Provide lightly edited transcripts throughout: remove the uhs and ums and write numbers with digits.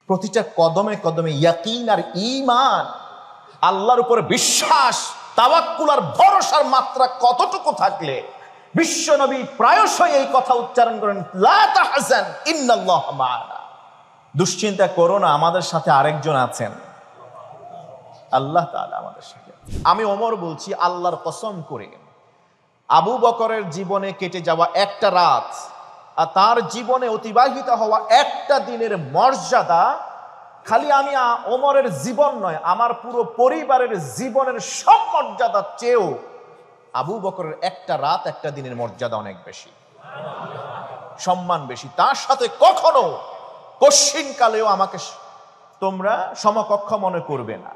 প্রতিটা কদমে কদমে ইয়াকিন আর ঈমান, আল্লাহর উপরে বিশ্বাস, তাওয়াক্কুল আর ভরসার মাত্রা কতটুকু থাকলে বিশ্বনবী প্রায়শই এই কথা উচ্চারণ করেন, লা তাহজান ইন্নাল্লাহা মা'ানা। দুশ্চিন্তা করো না, আমাদের সাথে আরেকজন আছেন, আল্লাহ তাআলা আমাদের সাথে। আমি ওমর বলছি, আল্লাহর কসম করে, আবু বকরের জীবনে কেটে যাওয়া একটা রাত আর তার জীবনে অতিবাহিত হওয়া একটা দিনের মর্যাদা খালি আমি ওমরের জীবন নয়, আমার পুরো পরিবারের জীবনের সব মর্যাদা চেয়েও আবু বকরের একটা রাত একটা দিনের মর্যাদা অনেক বেশি, সম্মান বেশি। তার সাথে কখনো কশ্চিনকালেও আমাকে তোমরা সমকক্ষ মনে করবে না।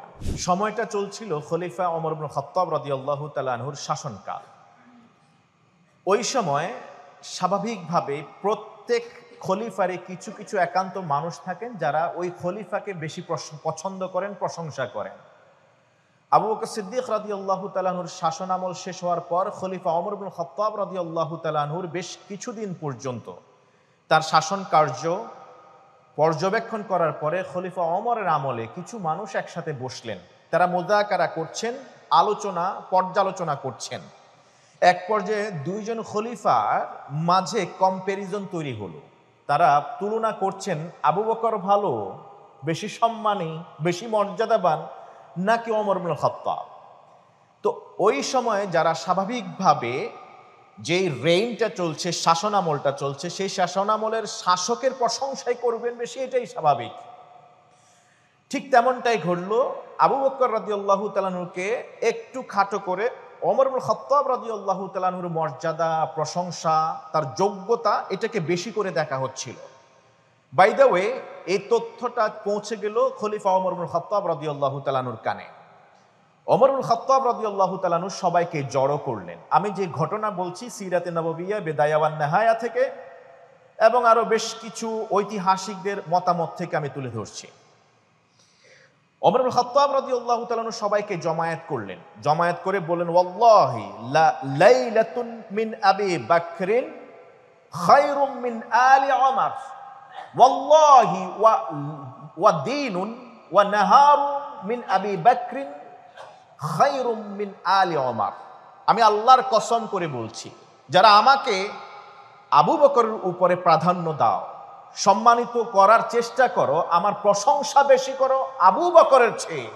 সময়টা চলছিল খলিফা ওমর ইবনে খাত্তাব রাদিয়াল্লাহু তাআলা আনহুর শাসনকাল। ওই সময় স্বাভাবিকভাবে প্রত্যেক খলিফারে কিছু কিছু একান্ত মানুষ থাকেন যারা ওই খলিফাকে বেশি পছন্দ করেন, প্রশংসা করেন। আবু বকর সিদ্দিক রাদিয়াল্লাহু তাআলা আনহুর শাসনামল শেষ হওয়ার পর খলিফা ওমর ইবনে খাত্তাব রাদিয়াল্লাহু তাআলা আনহুর বেশ কিছুদিন পর্যন্ত তার শাসন কার্য পর্যবেক্ষণ করার পরে খলিফা ওমরের আমলে কিছু মানুষ একসাথে বসলেন, তারা মুযাকারা করছেন, আলোচনা পর্যালোচনা করছেন। এক পর্যায়ে দুইজন খলিফার মাঝে কম্প্যারিজন তৈরি হলো। তারা তুলনা করছেন, আবু বকর ভালো, বেশি সম্মানী, বেশি মর্যাদাবান নাকি ওমর ইবনে খাত্তাব। তো ওই সময়ে যারা স্বাভাবিকভাবে যেই রেইনটা চলছে, শাসনামলটা চলছে, সেই শাসনামলের শাসকের প্রশংসাই করবেন বেশি, এটাই স্বাভাবিক। ঠিক তেমনটাই ঘটল। আবু বকর রাদিয়াল্লাহু তাআলা আনহুকে একটু খাটো করে ওমর ইবনে খাত্তাব রাদিয়াল্লাহু তাআলা আনহুর মর্যাদা, প্রশংসা, তার যোগ্যতা এটাকে বেশি করে দেখা হচ্ছিল। বাই দ্য ওয়ে, এই তথ্যটা পৌঁছে গেল খলিফা ওমর ইবনে খাত্তাব রাদিয়াল্লাহু তাআলা আনহুর কানে। ওমর ইবনে খাত্তাব রাদিয়াল্লাহু তাআলা আনহু সবাইকে জড়ো করলেন। আমি যে ঘটনা বলছি সিরাতে নববিয়া বিদায়া ওয়ান নিহায়া থেকে এবং আরো বেশ কিছু ঐতিহাসিকদের মতামত থেকে আমি তুলে ধরছি। ওমর ইবনে খাত্তাব রাদিয়াল্লাহু তাআলা আনহু সবাইকে জমায়েত করলেন। জমায়েত করে বললেন, ওয়াল্লাহি লাইলাতুন মিন আবি বকরিন খায়রুম মিন আলি ওমর, ওয়াল্লাহি ওয়া দীনুন ওয়া নাহারুম মিন আবি বকরিন খায়রুম মিন আলি ওমর। আমি আল্লাহর কসম করে বলছি, যারা আমাকে আবু বকরের উপরে প্রাধান্য দাও, সম্মানিত করার চেষ্টা করো, আমার প্রশংসা বেশি করো আবু বকরের চেয়ে,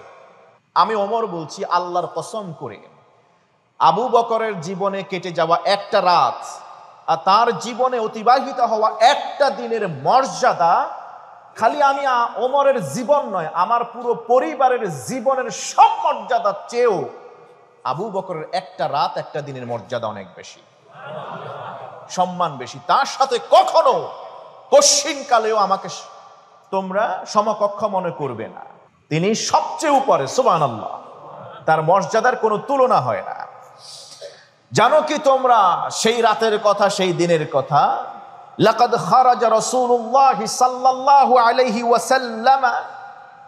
আমি ওমর বলছি আল্লাহর কসম করে, আবু বকরের জীবনে কেটে যাওয়া একটা রাত আর তার জীবনে অতিবাহিত হওয়া একটা দিনের মর্যাদা খালি আমি ওমরের জীবন নয়, আমার পুরো পরিবারের জীবনের সব মর্যাদা চেয়েও আবু বকরের একটা রাত একটা দিনের মর্যাদা অনেক বেশি, সম্মান বেশি। তার সাথে কখনো কশ্চিনকালেও আমাকে তোমরা সমকক্ষ মনে করবে না। তিনি সবচেয়ে উপরে, সুবহানাল্লাহ, তার মর্যাদার কোনো তুলনা হয় না। জানো কি তোমরা সেই রাতের কথা, সেই দিনের কথা? লাকাদ খারাজা রাসূলুল্লাহ সাল্লাল্লাহু আলাইহি ওয়াসাল্লাম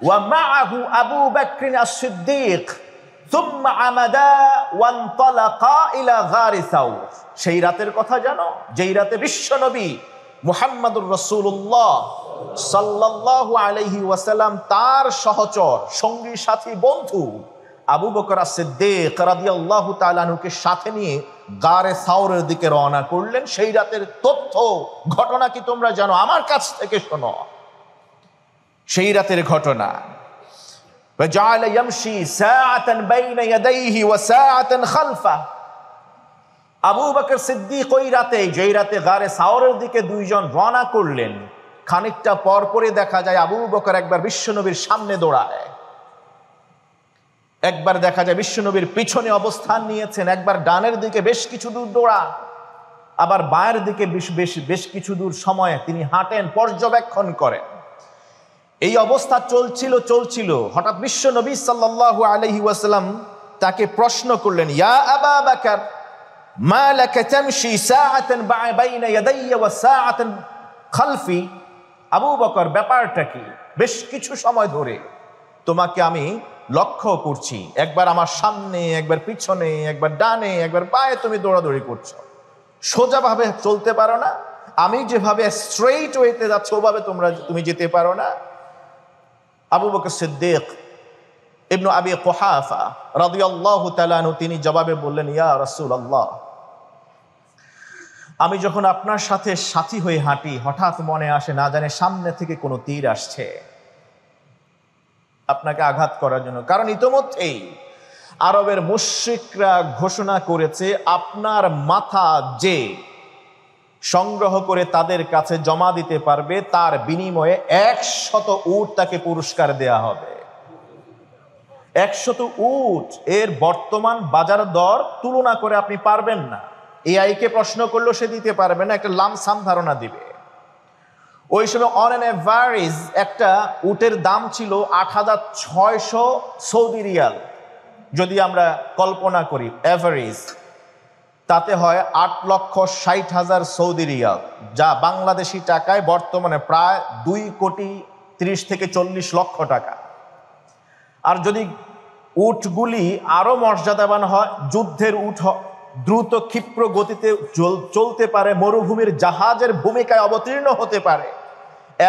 ওয়া মাআহু আবু বকর আস-সিদ্দিক থুম্মা আমাদা ওয়ানতালাকা ইলা গারি সাউর। সেই রাতের কথা জানো, যেই রাতে বিশ্বনবী মুহাম্মদুর রাসূলুল্লাহ সাল্লাল্লাহু আলাইহি ওয়াসাল্লাম তার সহচর, সঙ্গী, সাথী, বন্ধু আবু বকর আস-সিদ্দিক রাদিয়াল্লাহু তাআলা আনহুকে সাথে নিয়ে গারে সাউরের দিকে রওনা করলেন। সেই রাতের তথ্য, ঘটনা কি তোমরা জানো? আমার কাছ থেকে শোনো সেই রাতের ঘটনা। وجعل يمشي ساعة بين يديه وساعة خلفه। আবু বকর সিদ্দিক ওই রাতে, যেই রাতে গারে সাউরের দিকে দুইজন রওনা করলেন, খানিকটা পর পরে দেখা যায় আবু বকর একবার বিশ্বনবীর সামনে দৌড়ায়, একবার দেখা যায় বিশ্বনবীর পিছনে অবস্থান নিয়েছেন, একবার ডানের দিকে বেশ কিছু দূর দৌড়ান, আবার বায়ের দিকে বেশ কিছু দূর সময় তিনি হাঁটেন, পর্যবেক্ষণ করেন। এই অবস্থা চলছিল। হঠাৎ বিশ্বনবী সাল্লাল্লাহু আলাইহি ওয়াসাল্লাম তাকে প্রশ্ন করলেন, ইয়া আবা বকর মা লাকা তামশি সাআতান বাইনা ইয়াদাইয়া ওয়া সাআতান খালফি। আবু বকর, ব্যাপারটা কি? বেশ কিছু সময় ধরে তোমাকে আমি লক্ষ্য করছি, একবার আমার সামনে, একবার পিছনে, একবার ডানে, একবার বায়ে তুমি দৌড়াদৌড়ি করছো, সোজাভাবে চলতে পারো না। আমি যেভাবে স্ট্রেইট ওয়েতে যাচ্ছি ওভাবে তুমি যেতে পারো না। আবু বকর সিদ্দিক ইবনু আবি কুহাফা রাদিয়াল্লাহু তাআলা আনহু তিনি জবাবে বললেন, ইয়া রাসূলুল্লাহ, আমি যখন আপনার সাথে সাথী হয়ে হাঁটি, হঠাৎ মনে আসে না জানে সামনে থেকে কোনো তীর আসছে আপনাকে আঘাত করার জন্য। কারণ ইতোমধ্যেই আরবের মুশরিকরা ঘোষণা করেছে আপনার মাথা যে সংগ্রহ করে তাদের কাছে জমা দিতে পারবে তার বিনিময়ে 100 উট তাকে পুরস্কার দেয়া হবে। 100 উট এর বর্তমান বাজার দর তুলনা করে আপনি পারবেন না। এআই কে প্রশ্ন করলেও সে দিতে পারবে না, একটা লামসাম ধারণা দিবে। ওই সময় অন অ্যান এভারেজ একটা উটের দাম ছিল 8600 সৌদি রিয়াল। যদি আমরা কল্পনা করি এভারেজ, তাতে হয় 8,60,000 সৌদি রিয়াল, যা বাংলাদেশি টাকায় বর্তমানে প্রায় 2,30 থেকে 40 লক্ষ টাকা। আর যদি উটগুলি আরো মর্যাদাবান হয়, যুদ্ধের উট, দ্রুত ক্ষিপ্র গতিতে চলতে পারে, মরুভূমির জাহাজের ভূমিকায় অবতীর্ণ হতে পারে,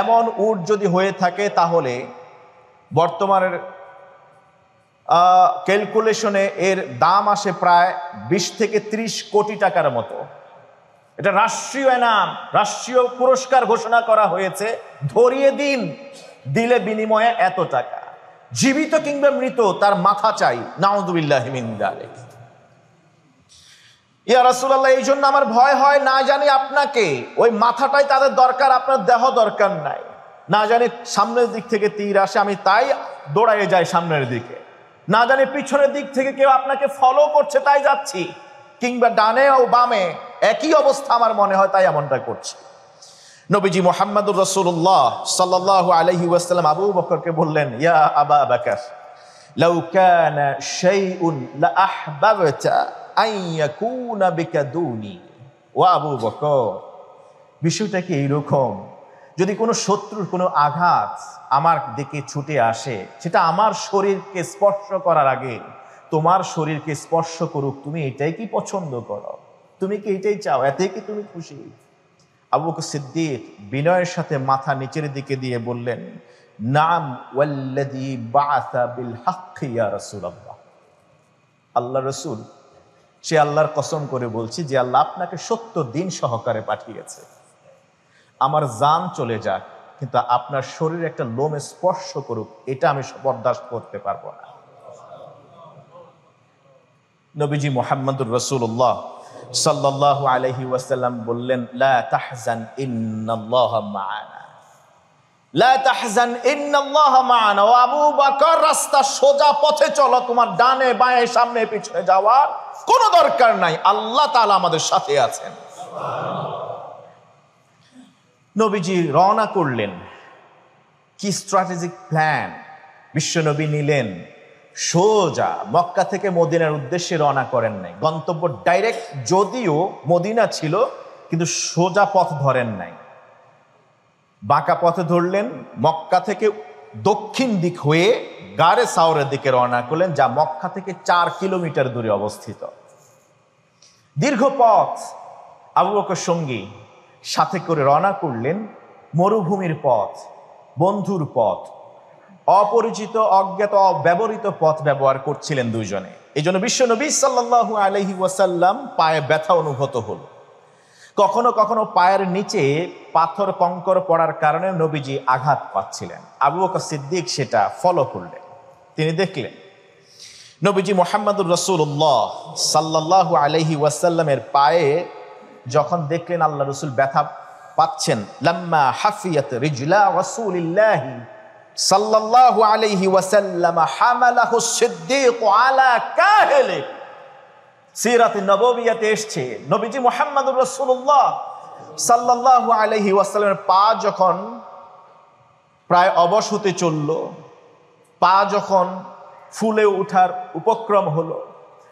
এমন উট যদি হয়ে থাকে তাহলে বর্তমানের ক্যালকুলেশনে এর দাম আসে প্রায় 20 থেকে 30 কোটি টাকার মতো। এটা রাষ্ট্রীয় এনাম, রাষ্ট্রীয় পুরস্কার ঘোষণা করা হয়েছে। ধরিয়ে দিন, দিলে বিনিময়ে এত টাকা। জীবিত কিংবা মৃত তার মাথা চাই, নাউযুবিল্লাহি মিন যালিক। ইয়া রাসূলুল্লাহ, এই জন্য আমার ভয় হয়, না জানি আপনাকে ওই মাথাটাই তাদের দরকার, আপনার দেহ দরকার নাই। না জানি সামনের দিক থেকে তীর আসে, আমি তাই দৌড়াইয়ে যাই সামনের দিকে। না জানি পিছনের দিক থেকে কেউ আপনাকে ফলো করছে, তাই যাচ্ছি। কিংবা ডানে ও বামে একই অবস্থা আমার মনে হয়, তাই এমনটা করছি। নবীজি মুহাম্মদুর রাসূলুল্লাহ সাল্লাল্লাহু আলাইহি ওয়াসাল্লাম আবু বকরকে বললেন, ইয়া আবা বকর, লাউ কানা শাইউন লা আহবাবতা আন ইয়াকুনা বিকা দুনি। ও আবু বকর, বিষয়টা কি এইরকম, যদি কোনো শত্রুর কোনো আঘাত আমার দিকে ছুটে আসে, সেটা আমার শরীরকে স্পর্শ করার আগে তোমার শরীরকে স্পর্শ করুক, তুমি এটাই কি পছন্দ করো? তুমি কি এটাই চাও? এতে কি তুমি খুশি? আবু বকর সিদ্দিক বিনয়ের সাথে মাথা নিচের দিকে দিয়ে বললেন, নাম ওয়াল্লাযী বাআসা বিল হাক্কি ইয়া রাসূলুল্লাহ। আল্লাহ রাসূল, সে আল্লাহর কসম করে বলছি যে আল্লাহ আপনাকে সত্য দিন সহকারে পাঠিয়েছে। আমার জান চলে যাক, কিন্তু আপনার শরীরে একটা লোম স্পর্শ করুক, এটা আমি বরদাস্ত করতে পারবো না। নবীজি মুহাম্মদুর রাসূলুল্লাহ সাল্লাল্লাহু আলাইহি ওয়াসাল্লাম বললেন, লা তাহজান ইন্নাল্লাহা মা'ানা, লা তাহজান ইন্নাল্লাহা মা'ানা। ও আবু বকর, রাস্তা সোজা পথে চলো, তোমার ডানে বাঁয়ে সামনে পিছনে যাওয়ার কোনো দরকার নাই, আল্লাহ তাআলা আমাদের সাথে আছেন। নবীজি রওনা করলেন। কি স্ট্র্যাটেজিক প্ল্যান বিশ্বনবী নিলেন। সোজা মক্কা থেকে মদিনার উদ্দেশ্যে রওনা করেন নাই। গন্তব্য ডাইরেক্ট যদিও মদিনা ছিল, কিন্তু সোজা পথ ধরেন নাই, বাঁকা পথে ধরলেন। মক্কা থেকে দক্ষিণ দিক হয়ে গারে সাওরের দিকে রওনা করলেন, যা মক্কা থেকে 4 কিলোমিটার দূরে অবস্থিত। দীর্ঘ পথ। আবু বকর সঙ্গী সাথে করে রওনা করলেন। মরুভূমির পথ, বন্ধুর পথ, অপরিচিত অজ্ঞাত অব্যবহৃত পথ ব্যবহার করছিলেন দুইজনে। এই জন্য বিশ্বনবী সাল্লাল্লাহু আলাইহি ওয়াসাল্লাম পায়ে ব্যথা অনুভূত হল। কখনো কখনো পায়ের নিচে পাথর কঙ্কর পড়ার কারণে নবীজি আঘাত পাচ্ছিলেন। আবু বকর সিদ্দিক সেটা ফলো করলেন। তিনি দেখলেন নবীজি মুহাম্মদুর রাসূলুল্লাহ সাল্লাল্লাহু আলাইহি ওয়াসাল্লামের পায়ে যখন দেখলেন আল্লাহ রাসূল ব্যথা পাচ্ছেন, লাম্মা হাফিয়াত রিজলা রাসূলিল্লাহি সাল্লাল্লাহু আলাইহি ওয়াসাল্লাম হামালাহু সিদ্দীক আলা কাহিলি। সিরাতে নববিয়াতে এসেছে, নবীজি মুহাম্মদুর রাসূলুল্লাহ সাল্লাল্লাহু আলাইহি ওয়াসাল্লামের পা যখন প্রায় অবশ হতে চলল, পা যখন ফুলে ওঠার উপক্রম হলো,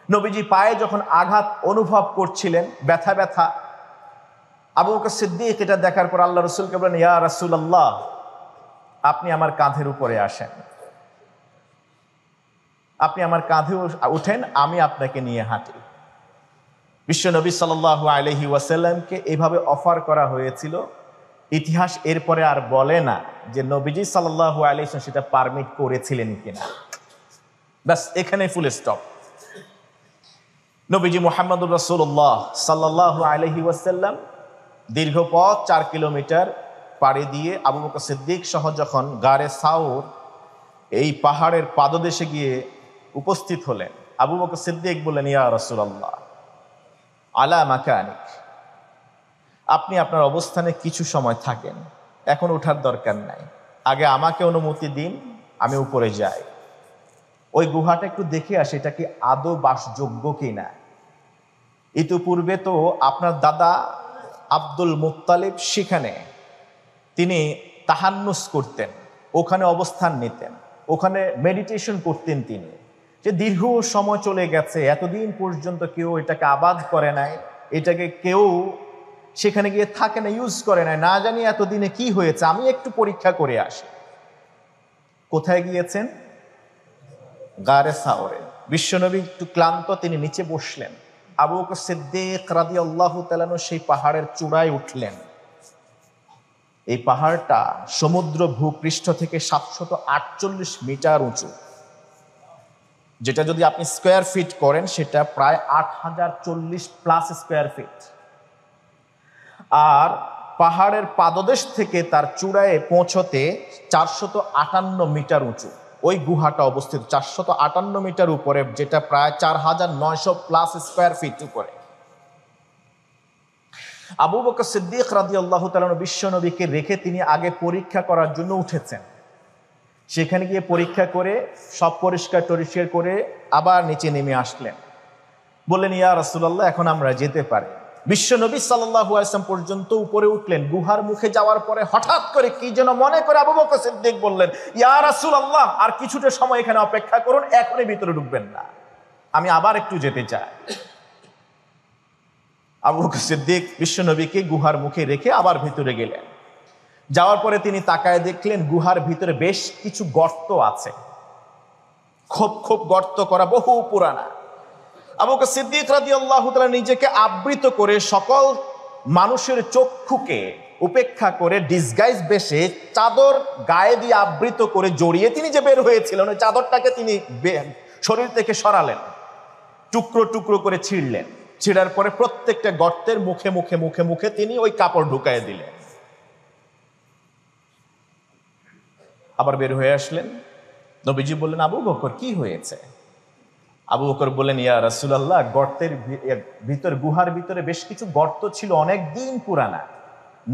নবীজি পায়ে যখন আঘাত অনুভব করছিলেন, ব্যথা ব্যথা, আবু বকর সিদ্দিক এটা দেখার পর আল্লাহ রাসূলকে বলেন, ইয়া রাসূলুল্লাহ, আপনি আমার কাঁধের উপরে আসেন, আপনি আমার কাঁধে উঠেন, আমি আপনাকে নিয়ে হাঁটি। বিশ্বনবী সাল্লাল্লাহু আলাইহি ওয়াসাল্লামকে এইভাবে অফার করা হয়েছিল ইতিহাস এরপরে আর বলে না যে নবীজি সাল্লাল্লাহু আলাইহি ওয়াসাল্লাম সেটা পারমিট করেছিলেন কিনা। ব্যাস, এখানে ফুল স্টপ। নবীজি মুহাম্মদুর রাসূলুল্লাহ সাল্লাল্লাহু আলাইহি ওয়াসাল্লাম দীর্ঘ পথ 4 কিলোমিটার পাড়ি দিয়ে আবু বকর সিদ্দিক সহ যখন গারে সাউর এই পাহাড়ের পাদদেশে গিয়ে উপস্থিত হলেন, আবু বকর সিদ্দিক বললেন, ইয়া রাসূলুল্লাহ আলা মাকানিক, আপনি আপনার অবস্থানে কিছু সময় থাকেন, এখন ওঠার দরকার নাই, আগে আমাকে অনুমতি দিন, আমি উপরে যাই, ওই গুহাটা একটু দেখে আসি এটা কি আদৌ বাসযোগ্য কিনা। ইতিপূর্বে তো আপনার দাদা আব্দুল মুত্তালিব সেখানে তিনি তাহান্নুস করতেন, ওখানে অবস্থান নিতেন, ওখানে মেডিটেশন করতেন তিনি, যে দীর্ঘ সময় চলে গেছে, এতদিন পর্যন্ত কেউ এটাকে আবাদ করে নাই, এটাকে কেউ সেখানে গিয়ে থাকে না, ইউজ করে নাই, না জানি এতদিনে কি হয়েছে, আমি একটু পরীক্ষা করে আসি। কোথায় গিয়েছেন? গারে সাওরে। বিশ্বনবী একটু ক্লান্ত, তিনি নিচে বসলেন। আবু বকর সিদ্দিক রাদিয়াল্লাহু তাআলা আনহু সেই পাহাড়ের চূড়ায় উঠলেন। এই পাহাড়টা সমুদ্র ভূপৃষ্ঠ থেকে 748 মিটার উঁচু, যেটা যদি আপনি স্কোয়ার ফিট করেন সেটা প্রায় 8040 প্লাস স্কোয়ার ফিট। আর পাহাড়ের পাদদেশ থেকে তার চূড়ায় পৌঁছতে 458 মিটার উঁচু ওই গুহাটা অবস্থিত, 458 মিটার উপরে, যেটা প্রায় 4900 প্লাস স্কোয়ার ফিট উপরে। আবু বকর সিদ্দিক রাদিয়াল্লাহু তাআলা বিশ্বনবীকে রেখে তিনি আগে পরীক্ষা করার জন্য উঠেছেন। সেখানে গিয়ে পরীক্ষা করে সব পরিষ্কার টরিষ্কার করে আবার নিচে নেমে আসলেন। বললেন, ইয়া রাসূলুল্লাহ এখন আমরা যেতে পারি। বিশ্বনবী সাল্লাল্লাহু আলাইহি ওয়াসাল্লাম পর্যন্ত উপরে উঠলেন। গুহার মুখে যাওয়ার পরে হঠাৎ করে কি যেন মনে করে আবু বকর সিদ্দিক বললেন, ইয়া রাসূলুল্লাহ আর কিছুটা সময় এখানে অপেক্ষা করুন, এখনই ভিতরে ঢুকবেন না, আমি আবার একটু যেতে চাই। আবু বকর সিদ্দিক বিশ্বনবীকে গুহার মুখে রেখে আবার ভিতরে গেলেন। যাওয়ার পরে তিনি তাকায় দেখলেন গুহার ভিতরে বেশ কিছু গর্ত আছে, খোপ খোপ গর্ত করা, বহু পুরানা। আবু বকর সিদ্দিক রাদিয়াল্লাহু তাআলা নিজেকে আবৃত করে সকল মানুষের চক্ষুকে উপেক্ষা করে ডিসগাইজ বেশে চাদর গায়ে দিয়ে আবৃত করে জড়িয়ে তিনি যে বের হয়েছিলেন, ওই চাদরটাকে তিনি শরীর থেকে সরালেন, টুকরো টুকরো করে ছিঁড়লেন। ছিঁড়ার পরে প্রত্যেকটা গর্তের মুখে মুখে মুখে মুখে তিনি ওই কাপড় ঢুকায় দিলেন। আবার বের হয়ে আসলেন। নবীজি বললেন, আবু বকর কি হয়েছে? আবু বকর বললেন, ইয়া রাসূলুল্লাহ গর্তের ভিতর, গুহার ভিতরে বেশ কিছু গর্ত ছিল, অনেক দিন পুরানা,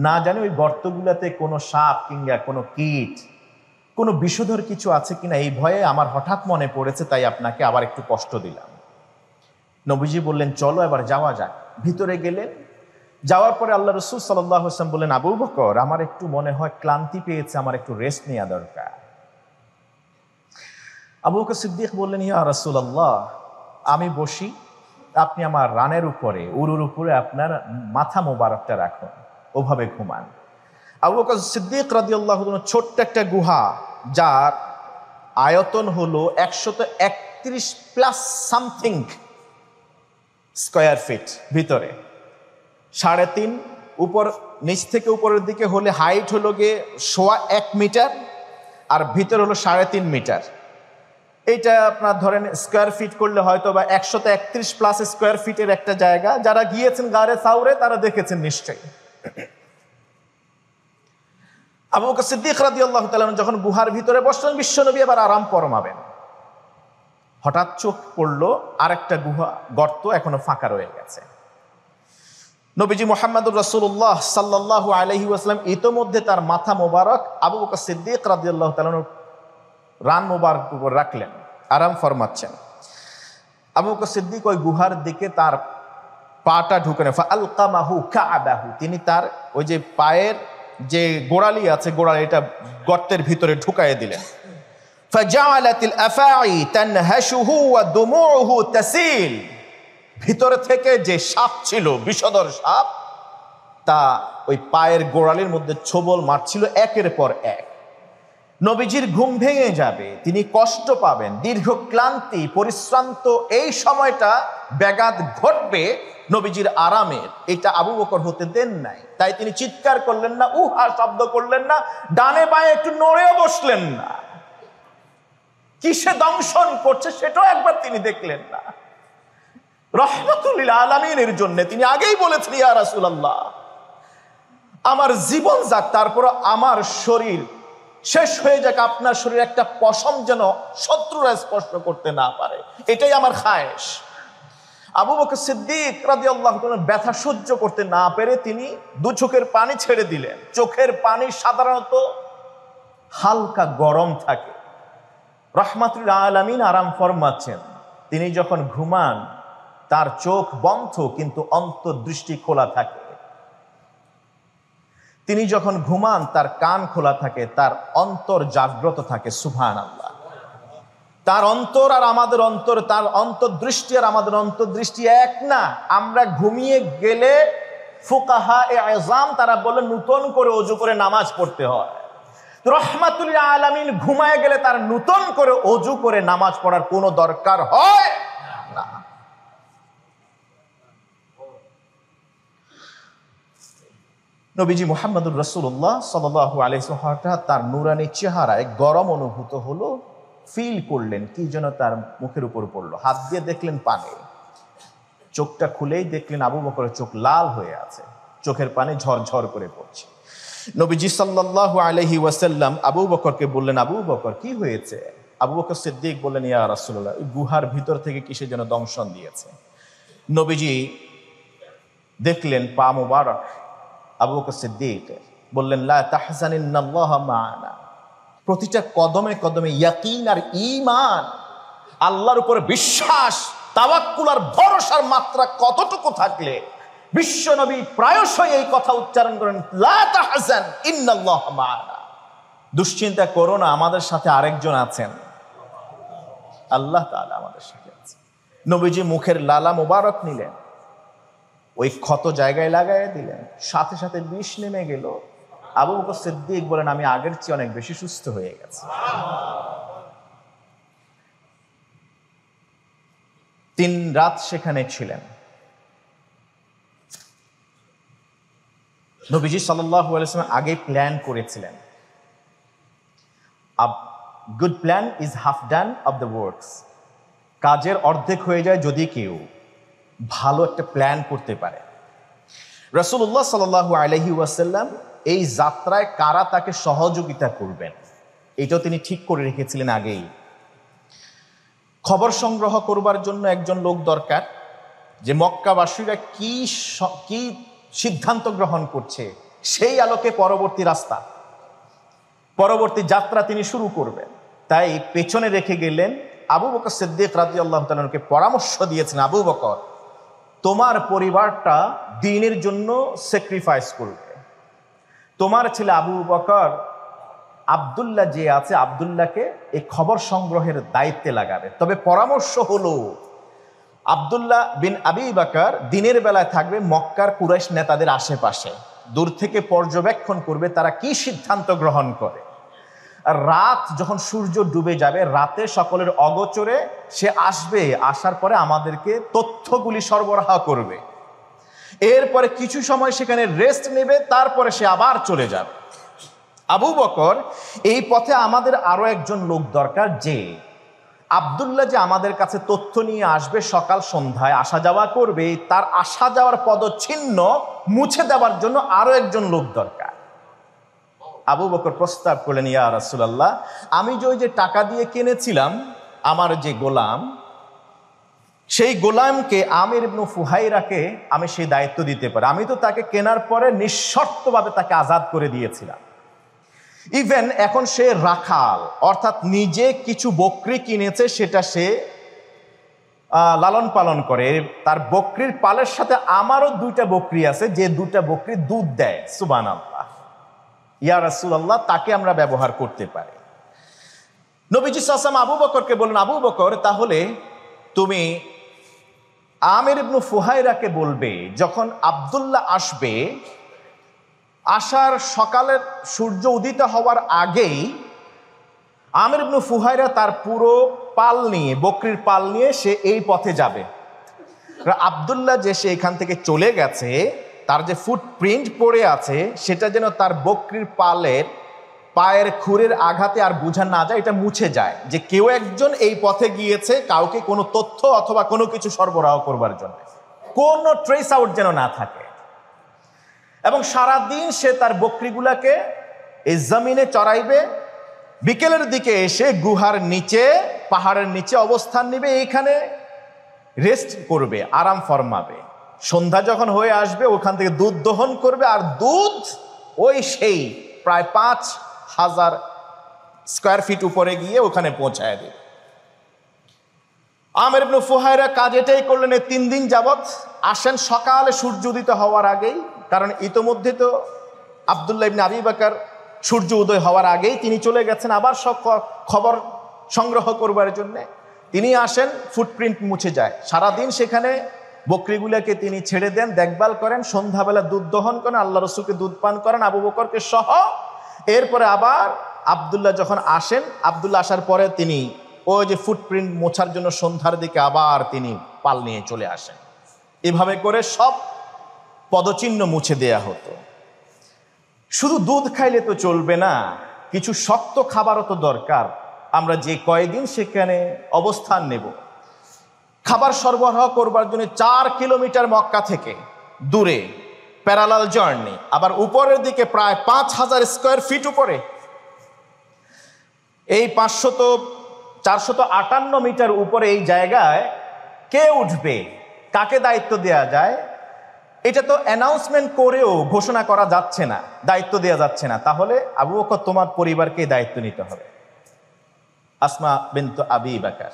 না জানি ওই গর্তগুলোতে কোনো সাপ কিংবা কোনো কীট, কোনো বিষধর কিছু আছে কিনা, এই ভয়ে আমার হঠাৎ মনে পড়েছে, তাই আপনাকে আবার একটু কষ্ট দিলাম। নবীজি বললেন, চলো এবার যাওয়া যাক। ভিতরে গেলেন। যাওয়ার পরে আল্লাহ রাসূল সাল্লাল্লাহু আলাইহি ওয়াসাল্লাম বললেন, আবু বকর আমার একটু মনে হয় ক্লান্তি পেয়েছে, আমার একটু রেস্ট নেওয়া দরকার। আবু বকর সিদ্দিক বললেন, ইয়া রাসূলুল্লাহ আমি বসি, আপনি আমার রানের উপরে, উরুর উপরে আপনার মাথা মোবারকটা রাখুন, ওভাবে ঘুমান। আবু বকর সিদ্দিক রাদিয়াল্লাহু তাআলা ছোট্ট একটা গুহা, যার আয়তন হলো 131 প্লাস সামথিং স্কোয়ার ফিট, ভিতরে 3.5 উপর, নিচ থেকে উপরের দিকে হলে হাইট হলো গিয়ে 1.25 মিটার, আর ভিতর হলো 3.5 মিটার। এইটা আপনার ধরেন স্কোয়ার ফিট করলে হয়তো বা 131 প্লাস স্কোয়ার ফিটের একটা জায়গা। যারা গিয়েছেন গারে সাউরে তারা দেখেছেন নিশ্চয়ই। আবু বকর সিদ্দিক রাদিয়াল্লাহু তাআলা যখন গুহার ভিতরে বসলেন, বিশ্বনবী এবার আরাম ফরমাবেন, হঠাৎ চোখ পড়লো আরেকটা গুহা, গর্ত এখনো ফাঁকা রয়ে গেছে। নবীজি মুহাম্মদুর রাসূলুল্লাহ সাল্লাল্লাহু আলাইহি ওয়াসাল্লাম ইতোমধ্যে তার মাথা মোবারক আবু বকর সিদ্দিক রাদিয়াল্লাহু তাআলা রান মোবারক উপর রাখলেন, আরাম ফরমাচ্ছেন। আবু বকর সিদ্দিক ওই গুহার দিকে তার পাটা ঢুকে নেন, ফাআলকামাহু কাআবাহু, তিনি তার ওই যে পায়ের যে গোড়ালি আছে, গোড়ালিটা গর্তের ভিতরে ঢুকাইয়ে দিলেন। ফাজাআলাতিল আফাঈ তানহাশুহু ওয়া দুমুউহু তাসিল, ভিতরে থেকে যে সাপ ছিল, বিষধর সাপ, তা ওই পায়ের গোড়ালির মধ্যে ছোবল মারছিল একের পর এক। নবীজির ঘুম ভেঙে যাবে, তিনি কষ্ট পাবেন, দীর্ঘ ক্লান্তি পরিশ্রান্ত এই সময়টা ব্যাঘাত ঘটবে নবীজির আরামের, এটা আবু বকর হতে দেন নাই। তাই তিনি চিৎকার করলেন না, উহা শব্দ করলেন না, ডানে বায়ে একটু নড়েও বসলেন না, কিসে দংশন করছে সেটাও একবার তিনি দেখলেন না। রহমাতুল লিল আলামিনের জন্য তিনি আগেই বলেছেন, ইয়া রাসূলুল্লাহ আমার জীবন যাক, তারপর আমার শরীর শেষ হয়ে যাক, আপনার শরীর একটা পশম যেন শত্রুরা স্পর্শ করতে না পারে, এটাই আমার খায়েশ। আবু বকর সিদ্দিক রাদিয়াল্লাহু তাআলা ব্যথা সহ্য করতে না পেরে তিনি দু চোখের পানি ছেড়ে দিলেন। চোখের পানি সাধারণত হালকা গরম থাকে। রাহমাতুল আলামিন আরাম ফরমাচ্ছেন, তিনি যখন ঘুমান তার চোখ বন্ধ কিন্তু অন্তর্দৃষ্টি খোলা থাকে। তিনি যখন ঘুমান তার কান খোলা থাকে, তার অন্তর জাগ্রত থাকে। সুবহানাল্লাহ। তার অন্তর আর আমাদের অন্তর, তার অন্তর্দৃষ্টি আর আমাদের অন্তর্দৃষ্টি এক না। আমরা ঘুমিয়ে গেলে ফুকাহা এ আযম তারা বলে নতুন করে ওযু করে নামাজ পড়তে হয়। রহমাতুল লিল আলামিন ঘুমায় গেলে তার নতুন করে ওযু করে নামাজ পড়ার কোনো দরকার হয় না। নবীজি মুহাম্মদুর রাসূলুল্লাহ সাল্লাল্লাহু আলাইহি ওয়াসাল্লাম তার নূরানী চেহারায় গরম অনুভূত হলো, ফিল করলেন কি যেন তার মুখের উপর পড়লো, হাত দিয়ে দেখলেন পানি, চোখটা খুলেই দেখলেন আবু বকরের চোখ লাল হয়ে আছে, চোখের পানি ঝরঝর করে পড়ছে। নবীজি সাল্লাল্লাহু আলাইহি ওয়াসাল্লাম আবু বকরকে বললেন, আবু বকর কি হয়েছে? আবু বকর সিদ্দিক বললেন, ইয়া রাসূলুল্লাহ ওই গুহার ভিতর থেকে কিসে যেন দংশন দিয়েছে। নবীজি দেখলেন পা মুবারক। আবু বকর সিদ্দিক বললেন, লা তাহজানিন্নাল্লাহা মা'ানা। প্রতিটা কদমে কদমে ইয়াকিন আর ঈমান, আল্লাহর উপরে বিশ্বাস, তাওয়াক্কুল আর ভরসার মাত্রা কতটুকু থাকলে বিশ্ব নবী প্রায়শই এই কথা উচ্চারণ করেন, লা তাহজান ইন্নাল্লাহা মা'ানা। দুশ্চিন্তা করো না, আমাদের সাথে আরেকজন আছেন, আল্লাহ তাআলা আমাদের সাথে আছেন। নবীজি মুখের লালা মুবারক নিলেন, ওই ক্ষত জায়গায় লাগাই দিলেন, সাথে সাথে বিষ নেমে গেল। আবু বকর সিদ্দিক বলেন, আমি আগের চেয়ে অনেক বেশি সুস্থ হয়ে গেছি। 3 রাত সেখানে ছিলেন। নবীজি সাল্লাল্লাহু আলাইহি ওয়াসাল্লাম আগে প্ল্যান করেছিলেন, a good plan is half done of the works. কাজের অর্ধেক হয়ে যায় যদি কেউ ভালো একটা প্ল্যান করতে পারে। রাসূলুল্লাহ সাল্লাল্লাহু আলাইহি ওয়াসাল্লাম এই যাত্রায় কারা তাকে সহযোগিতা করবেন এটাও তিনি ঠিক করে রেখেছিলেন আগেই। খবর সংগ্রহ করবার জন্য একজন লোক দরকার, যে মক্কাবাসীরা কি সিদ্ধান্ত গ্রহণ করছে, সেই আলোকে পরবর্তী রাস্তা, পরবর্তী যাত্রা তিনি শুরু করবেন। তাই পেছনে রেখে গেলেন আবু বকর সিদ্দিক রাদিয়াল্লাহু তাআলাকে পরামর্শ দিয়েছেন, আবু বকর তোমার পরিবারটা দ্বীনের জন্য স্যাক্রিফাইস করবে, তোমার ছেলে আবু বকর আব্দুল্লাহ যে আছে আব্দুল্লাহকে এই খবর সংগ্রহের দায়িত্বে লাগাবে। তবে পরামর্শ হলো আব্দুল্লাহ বিন আবি বকর দিনের বেলায় থাকবে মক্কার কুরাইশ নেতাদের আশেপাশে, দূর থেকে পর্যবেক্ষণ করবে তারা কি সিদ্ধান্ত গ্রহণ করে। আর রাত যখন সূর্য ডুবে যাবে, রাতে সকলের অগোচরে সে আসবে, আসার পরে আমাদেরকে তথ্যগুলি সরবরাহ করবে। এরপরে কিছু সময় সেখানে রেস্ট নেবে, তারপরে সে আবার চলে যাবে। আবু বকর এই পথে আমাদের আরো একজন লোক দরকার, যে আব্দুল্লাহ যে আমাদের কাছে তথ্য নিয়ে আসবে, সকাল সন্ধ্যায় আসা যাওয়া করবে, তার আসা যাওয়ার পদচিহ্ন মুছে দেওয়ার জন্য আরো একজন লোক দরকার। আবু বকর প্রস্তাব করলেন, ইয়া রাসূলুল্লাহ আমি যে টাকা দিয়ে কিনেছিলাম আমার যে গোলাম, সেই গোলামকে আমির ইবনে ফুহাইরাকে আমি সেই দায়িত্ব দিতে পারি। আমি তো তাকে কেনার পরে নিঃশর্তভাবে তাকে আজাদ করে দিয়েছিলাম। ইভেন এখন সে রাখাল, অর্থাৎ নিজে কিছু বকরি কিনেছে, সেটা সে লালন পালন করে। তার বকরির পালের সাথে আমারও 2টা বকরি আছে, যে 2টা বকরি দুধ দেয়। সুবহানাল্লাহ। ইয়া রাসূলুল্লাহ তাকে আমরা ব্যবহার করতে পারি। নবীজি সাল্লাল্লাহু আলাইহি ওয়াসাল্লাম আবু বকরকে বললেন, আবু বকর তাহলে তুমি আমির ইবনে ফুহাইরাকে বলবে, যখন আব্দুল্লাহ আসবে, আসার সকালের সূর্য উদিত হওয়ার আগেই আমির ইবনে ফুহাইরা তার পুরো পাল নিয়ে, বকরির পাল নিয়ে সে এই পথে যাবে। আব্দুল্লাহ যে সে এখান থেকে চলে গেছে, তার যে ফুটপ্রিন্ট পড়ে আছে সেটা যেন তার বকরির পালের পায়ের খুরের আঘাতে আর বোঝা না যায়, এটা মুছে যায় যে কেউ একজন এই পথে গিয়েছে, কাউকে কোনো তথ্য অথবা কোনো কিছু সরবরাহ করবার জন্য কোনো ট্রেস আউট যেন না থাকে। এবং সারাদিন সে তার বকরিগুলাকে এই জমিনে চড়াইবে, বিকেলের দিকে এসে গুহার নিচে, পাহাড়ের নিচে অবস্থান নিবে, এইখানে রেস্ট করবে, আরাম ফরমাবে। সন্ধ্যা যখন হয়ে আসবে ওখান থেকে দুধ দহন করবে, আর দুধ ওই সেই প্রায় 5,000 স্কোয়ার ফিট উপরে গিয়ে ওখানে পৌঁছায় দেবে। আমির ইবনে ফুহাইরা কাজ এটাই করলেন 3 দিন যাবত। আসেন সকালে সূর্য উদিত হওয়ার আগেই, কারণ ইতোমধ্যে তো আব্দুল্লাহ ইবনে আবি বকর সূর্য উদয় হওয়ার আগেই তিনি চলে গেছেন আবার সব খবর সংগ্রহ করবার জন্য। তিনি আসেন, ফুটপ্রিন্ট মুছে যায়। সারাদিন সেখানে বকরিগুলোকে তিনি ছেড়ে দেন, দেখভাল করেন, সন্ধ্যাবেলা দুধ দহন করেন, আল্লাহ রসুলকে দুধ পান করেন, আবু বকরকে সহ। এরপরে আবার আব্দুল্লাহ যখন আসেন, আব্দুল্লাহ আসার পরে তিনি ওই যে ফুটপ্রিন্ট মোছার জন্য সন্ধ্যার দিকে আবার তিনি পাল নিয়ে চলে আসেন। এভাবে করে সব পদচিহ্ন মুছে দেয়া হতো। শুধু দুধ খাইলে তো চলবে না, কিছু শক্ত খাবারও তো দরকার। আমরা যে কয়েকদিন সেখানে অবস্থান নেব, খাবার সরবরাহ করবার জন্য 4 কিলোমিটার মক্কা থেকে দূরে প্যারালাল জার্নি, আবার উপরের দিকে প্রায় 5,000 স্কোয়ার ফিট উপরে, এই 458 মিটার উপরে এই জায়গায় কে উঠবে, কাকে দায়িত্ব দেয়া যায়, এটা তো অ্যানাউন্সমেন্ট করেও ঘোষণা করা যাচ্ছে না, দায়িত্ব দেওয়া যাচ্ছে না। তাহলে আবু বকর তোমার পরিবারকে দায়িত্ব নিতে হবে। আসমা বিনতু আবি বকর,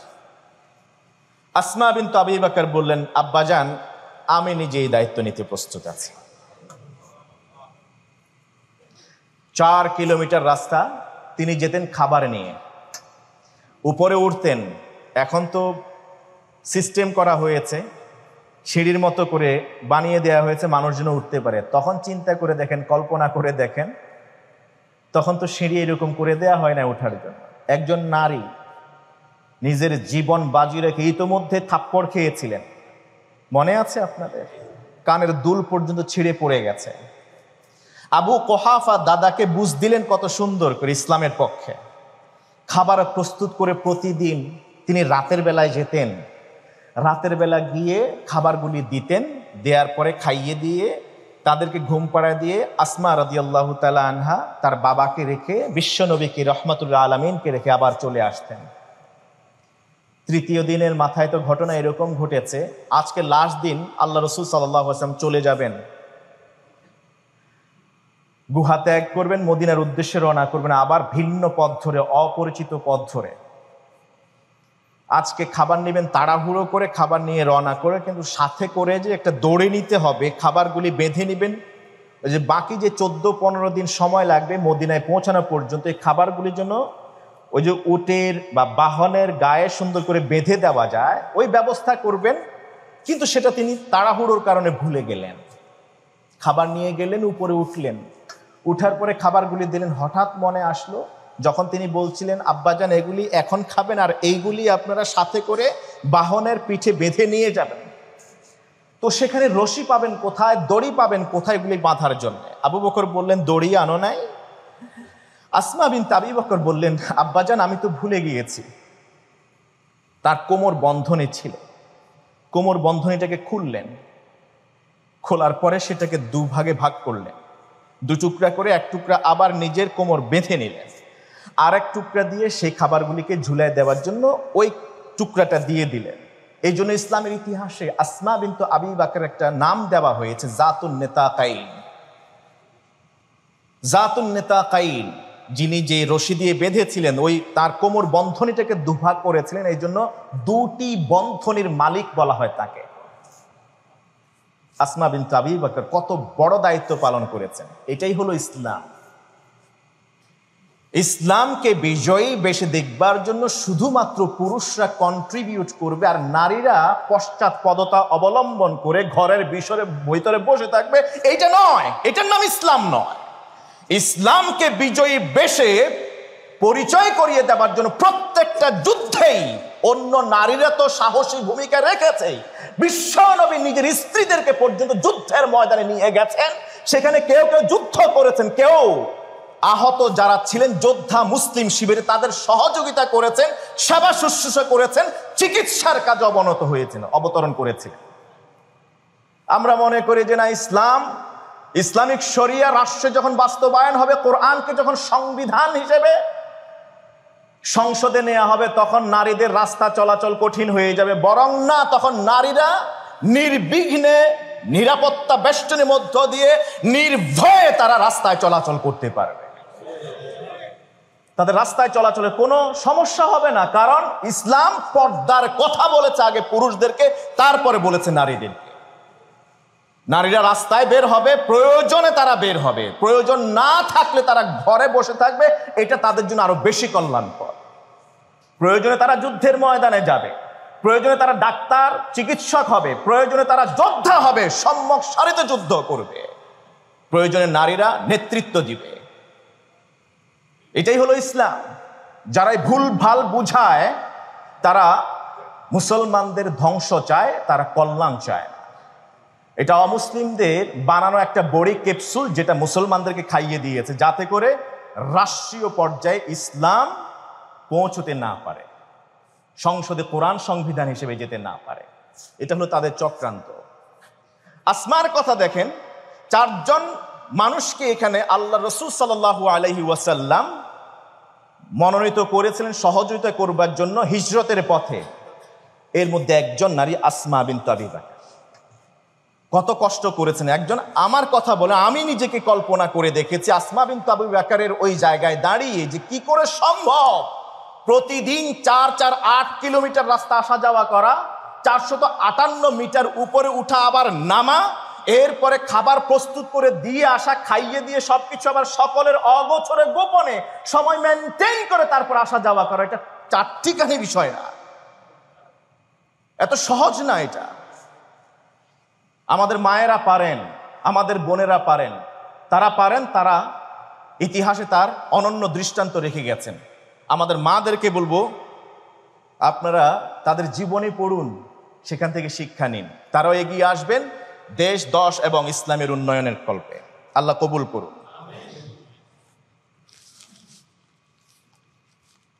আসমা বিনতু আবি বকর বললেন, আব্বাজান আমি নিজেই দায়িত্ব নিতে প্রস্তুত আছি। 4 কিলোমিটার রাস্তা তিনি যেতেন খাবার নিয়ে, উপরে উঠতেন। এখন তো সিস্টেম করা হয়েছে, সিঁড়ির মতো করে বানিয়ে দেওয়া হয়েছে, মানুষ যেন উঠতে পারে। তখন চিন্তা করে দেখেন, কল্পনা করে দেখেন, তখন তো সিঁড়ি এরকম করে দেওয়া হয় না ওঠার জন্য। একজন নারী নিজের জীবন বাজি রেখে ইতোমধ্যে থাপ্পড় খেয়েছিলেন, মনে আছে আপনাদের? কানের দুল পর্যন্ত ছিঁড়ে পড়ে গেছে। আবু কোহাফা দাদাকে বুঝ দিলেন কত সুন্দর করে ইসলামের পক্ষে। খাবার প্রস্তুত করে প্রতিদিন তিনি রাতের বেলায় যেতেন, রাতের বেলা গিয়ে খাবারগুলি দিতেন, দেওয়ার পরে খাইয়ে দিয়ে তাদেরকে ঘুম পাড়ায় দিয়ে আসমা রাদিয়াল্লাহু তাআলা আনহা তার বাবাকে রেখে, বিশ্বনবীকে রহমাতুল আলামিনকে রেখে আবার চলে আসতেন। তৃতীয় দিনের মাথায় তো ঘটনা এরকম ঘটেছে, আজকে লাস্ট দিন আল্লাহ রসুল সাল্লাল্লাহু আলাইহি ওয়াসাল্লাম চলে যাবেন, গুহা ত্যাগ করবেন, মদিনার উদ্দেশ্যে রওনা করবেন, আবার ভিন্ন পথ ধরে, অপরিচিত পথ ধরে। আজকে খাবার নেবেন, তাড়াহুড়ো করে খাবার নিয়ে রওনা করে, কিন্তু সাথে করে যে একটা দৌড়ে নিতে হবে, খাবারগুলি বেঁধে নেবেন। ওই যে বাকি যে 14-15 দিন সময় লাগবে মদিনায় পৌঁছানো পর্যন্ত, এই খাবারগুলির জন্য ওই যে উটের বা বাহনের গায়ে সুন্দর করে বেঁধে দেওয়া যায়, ওই ব্যবস্থা করবেন। কিন্তু সেটা তিনি তাড়াহুড়োর কারণে ভুলে গেলেন। খাবার নিয়ে গেলেন, উপরে উঠলেন, উঠার পরে খাবারগুলি দিলেন। হঠাৎ মনে আসলো, যখন তিনি বলছিলেন আব্বাজান এগুলি এখন খাবেন, আর এইগুলি আপনারা সাথে করে বাহনের পিঠে বেঁধে নিয়ে যাবেন, তো সেখানে রশি পাবেন কোথায়, দড়ি পাবেন কোথায় এগুলি বাঁধার জন্য? আবু বকর বললেন, দড়ি আনো নাই? আসমা বিনতে আবি বকর বললেন, আব্বাজান আমি তো ভুলে গিয়েছি। তার কোমর বন্ধনে ছিল, কোমর বন্ধনীটাকে খুললেন, খোলার পরে সেটাকে 2 ভাগে ভাগ করলেন, 2 টুকরা করে, 1 টুকরা আবার নিজের কোমর বেঁধে নিলেন, আর 1 টুকরা দিয়ে সেই খাবারগুলিকে ঝুলায় দেওয়ার জন্য ওই টুকরাটা দিয়ে দিলেন। এই জন্য ইসলামের ইতিহাসে আসমা বিনতু আবি বকর একটা নাম দেওয়া হয়েছে, জাতুন নেতাকাইন। জাতুন নেতাকাইন, যিনি যে রশি দিয়ে বেঁধেছিলেন, ওই তার কোমর বন্ধনীটাকে 2 ভাগ করেছিলেন, এই জন্য 2টি বন্ধনীর মালিক বলা হয় তাকে। আসমা বিনতু আবি বকর কত বড় দায়িত্ব পালন করেছেন। এটাই হলো ইসলাম। ইসলামকে বিজয়ী বেশে দেখবার জন্য শুধুমাত্র পুরুষরা কন্ট্রিবিউট করবে, আর নারীরা পশ্চাৎপদতা অবলম্বন করে ঘরের ভিতরে বসে থাকবে, এইটা নয়, এটার নাম ইসলাম নয়। ইসলামকে বিজয়ী বেশে পরিচয় করিয়ে দেওয়ার জন্য প্রত্যেকটা যুদ্ধেই অন্য নারীরা তো সাহসী ভূমিকা রেখেছে, বিশ্ব নবী নিজের স্ত্রীদেরকে পর্যন্ত যুদ্ধের ময়দানে নিয়ে গেছেন। সেখানে কেউ কেউ যুদ্ধ করেছেন, কেউ আহত যারা ছিলেন যোদ্ধা মুসলিম শিবিরে তাদের সহযোগিতা করেছেন, সেবা শুশ্রূষা করেছেন, চিকিৎসার কাজে অবতরণ করেছিলেন। আমরা মনে করি যে না, ইসলামিক শরিয়া রাষ্ট্রে যখন বাস্তবায়ন হবে, কোরআনকে যখন সংবিধান হিসেবে সংসদে নেওয়া হবে, তখন নারীদের রাস্তা চলাচল কঠিন হয়ে যাবে। বরং না, তখন নারীরা নির্বিঘ্নে নিরাপত্তা বেষ্টনীর মধ্য দিয়ে নির্ভয়ে তারা রাস্তায় চলাচল করতে পারবে। তাদের রাস্তায় চলাচলে কোনো সমস্যা হবে না, কারণ ইসলাম পর্দার কথা বলেছে আগে পুরুষদেরকে, তারপরে বলেছে নারীদেরকে। নারীরা রাস্তায় বের হবে, প্রয়োজনে তারা বের হবে, প্রয়োজন না থাকলে তারা ঘরে বসে থাকবে। এটা তাদের জন্য আরো বেশি কল্যাণকর। প্রয়োজনে তারা যুদ্ধের ময়দানে যাবে, প্রয়োজনে তারা ডাক্তার চিকিৎসক হবে, প্রয়োজনে তারা যোদ্ধা হবে, সম্মুখ সারিতে যুদ্ধ করবে, প্রয়োজনে নারীরা নেতৃত্ব দিবে। এটাই হলো ইসলাম। যারাই ভুল ভাল বুঝায় তারা মুসলমানদের ধ্বংস চায়, তারা কল্যাণ চায় না। এটা অমুসলিমদের বানানো একটা বড়ি ক্যাপসুল, যেটা মুসলমানদেরকে খাইয়ে দিয়েছে যাতে করে রাষ্ট্রীয় পর্যায়ে ইসলাম পৌঁছতে না পারে, সংসদে কোরআন সংবিধান হিসেবে যেতে না পারে। এটা হলো তাদের চক্রান্ত। আসমার কথা দেখেন, 4 জন মানুষকে এখানে আল্লাহ রাসূল সাল্লাল্লাহু আলাইহি ওয়াসাল্লাম মনোনীত করেছিলেন সহযোগিতা করবার জন্য হিজরতের পথে। এর মধ্যে একজন নারী আসমা বিনত আবি বকর। কত কষ্ট করেছেন একজন। আমার কথা বলে আমি নিজেকে কল্পনা করে দেখেছি আসমা বিনত আবি বকরের ওই জায়গায় দাঁড়িয়ে যে কি করে সম্ভব প্রতিদিন 4-8 কিলোমিটার রাস্তা আসা যাওয়া করা, 458 মিটার উপরে উঠা আবার নামা, এরপরে খাবার প্রস্তুত করে দিয়ে আসা, খাইয়ে দিয়ে সবকিছু আবার সকলের অগোচরে গোপনে সময় মেনটেন করে তারপর আসা যাওয়া করা। এটা চারটিখানি বিষয় না, এত সহজ না এটা। আমাদের মায়েরা পারেন, আমাদের বোনেরা পারেন, তারা ইতিহাসে তার অনন্য দৃষ্টান্ত রেখে গেছেন। আমাদের মাদেরকে বলবো, আপনারা তাদের জীবনী পড়ুন, সেখান থেকে শিক্ষা নিন। তারাও এগিয়ে আসবেন দেশ, দশ এবং ইসলামের উন্নয়নের কল্পে। আল্লাহ কবুল করুন।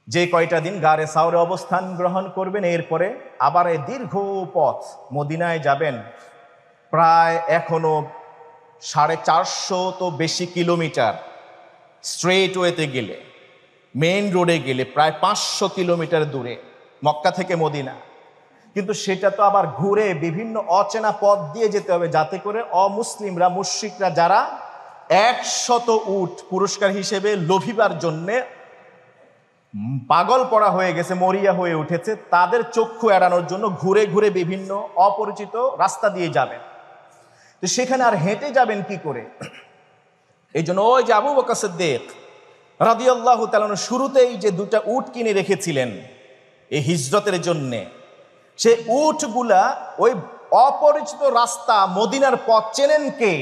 যে কয়টা দিন গারে সাওরে অবস্থান গ্রহণ করবেন, এরপরে আবার এই দীর্ঘ পথ মদিনায় যাবেন। প্রায় এখনো 450 তো বেশি কিলোমিটার স্ট্রেট ওয়েতে গেলে, মেইন রোডে গেলে প্রায় 500 কিলোমিটার দূরে মক্কা থেকে মদিনা। কিন্তু সেটা তো আবার ঘুরে বিভিন্ন অচেনা পথ দিয়ে যেতে হবে, যাতে করে অমুসলিমরা, মুশরিকরা যারা 100 উট পুরস্কার হিসেবে লোভিবার জন্যে পাগল পড়া হয়ে গেছে, মরিয়া হয়ে উঠেছে, তাদের চক্ষু এড়ানোর জন্য ঘুরে ঘুরে বিভিন্ন অপরিচিত রাস্তা দিয়ে যাবেন। তো সেখানে আর হেঁটে যাবেন কি করে? এই জন্য ওই যে আবু বকর সিদ্দিক রাদিয়াল্লাহু তাআলা শুরুতেই যে 2টা উট কিনে রেখেছিলেন এই হিজরতের জন্যে, সে উটগুলা ওই অপরিচিত রাস্তা মদিনার পথ চেনেন কে?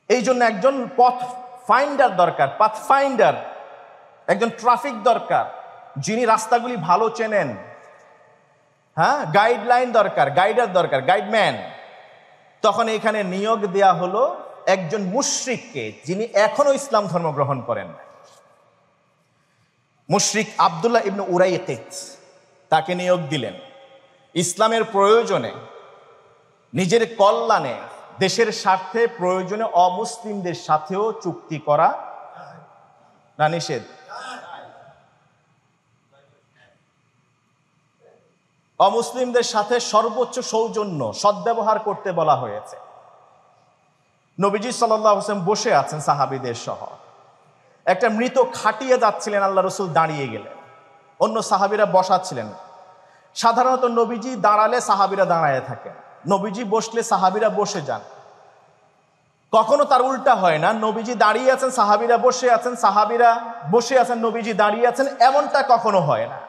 এই জন্য একজন পথ ফাইন্ডার দরকার, পাথ ফাইন্ডার, একজন ট্রাফিক দরকার, যিনি রাস্তাগুলি ভালো চেনেন। হ্যাঁ, গাইডলাইন দরকার, গাইডার দরকার, গাইডম্যান। তখন এখানে নিয়োগ দেয়া হলো একজন মুশরিককে, যিনি এখনো ইসলাম ধর্ম গ্রহণ করেন। মুশরিক আব্দুল্লাহ ইবনে উরাইকিত, তাকে নিয়োগ দিলেন ইসলামের প্রয়োজনে, নিজের কল্যাণে, দেশের স্বার্থে প্রয়োজনে অমুসলিমদের সাথেও চুক্তি করা না নিষেধ? অমুসলিমদের সাথে সর্বোচ্চ সৌজন্য, সদ্ব্যবহার করতে বলা হয়েছে। নবীজি সাল্লাল্লাহু আলাইহি ওয়াসাল্লাম বসে আছেন সাহাবীদের সহ, একটা মৃত খাটিয়ে যাচ্ছিলেন, আল্লাহ রসুল দাঁড়িয়ে গেলেন, অন্য সাহাবীরা বসা ছিলেন। সাধারণত নবীজি দাঁড়ালে সাহাবীরা দাঁড়ায় থাকেন, নবীজি বসলে সাহাবীরা বসে যান। কখনো তার উল্টা হয় না, নবীজি দাঁড়িয়ে আছেন, সাহাবীরা বসে আছেন, সাহাবীরা বসে আছেন, নবীজি দাঁড়িয়ে আছেন, এমনটা কখনো হয় না।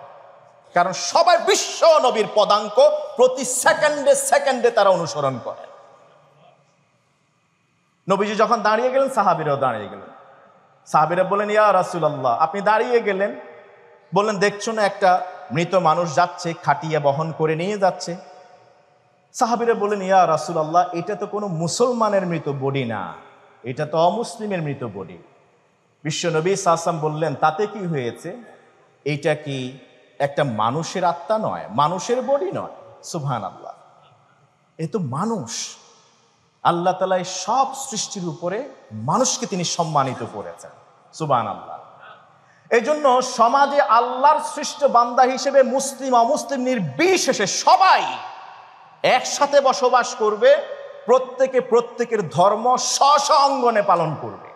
কারণ সবাই বিশ্ব নবীর পদাঙ্ক প্রতি সেকেন্ডে সেকেন্ডে তারা অনুসরণ করেন। নবীজি যখন দাঁড়িয়ে গেলেন, সাহাবীরাও দাঁড়িয়ে গেলেন। সাহাবীরা বললেন, ইয়া রাসূলুল্লাহ, আপনি দাঁড়িয়ে গেলেন, বললেন দেখছো না একটা মৃত মানুষ যাচ্ছে, খাটিয়া বহন করে নিয়ে যাচ্ছে। সাহাবীরা বললেন, ইয়া রাসূলুল্লাহ, এটা তো কোনো মুসলমানের মৃত বডি না, এটা তো অমুসলিমের মৃত বডি। বিশ্বনবী সাল্লাল্লাহু আলাইহি ওয়াসাল্লাম বললেন, তাতে কি হয়েছে? এইটা কি একটা মানুষের আত্মা নয়, মানুষের বডি নয়? সুবহানাল্লাহ, এ তো মানুষ। আল্লাহ তাআলা এই সব সৃষ্টির উপরে মানুষকে তিনি সম্মানিত করেছেন। সুবহানাল্লাহ। এই জন্য সমাজে আল্লাহর সৃষ্ট বান্দা হিসেবে মুসলিম অমুসলিম নির্বিশেষে সবাই একসাথে বসবাস করবে, প্রত্যেকে প্রত্যেকের ধর্ম স্ব অঙ্গনে পালন করবে,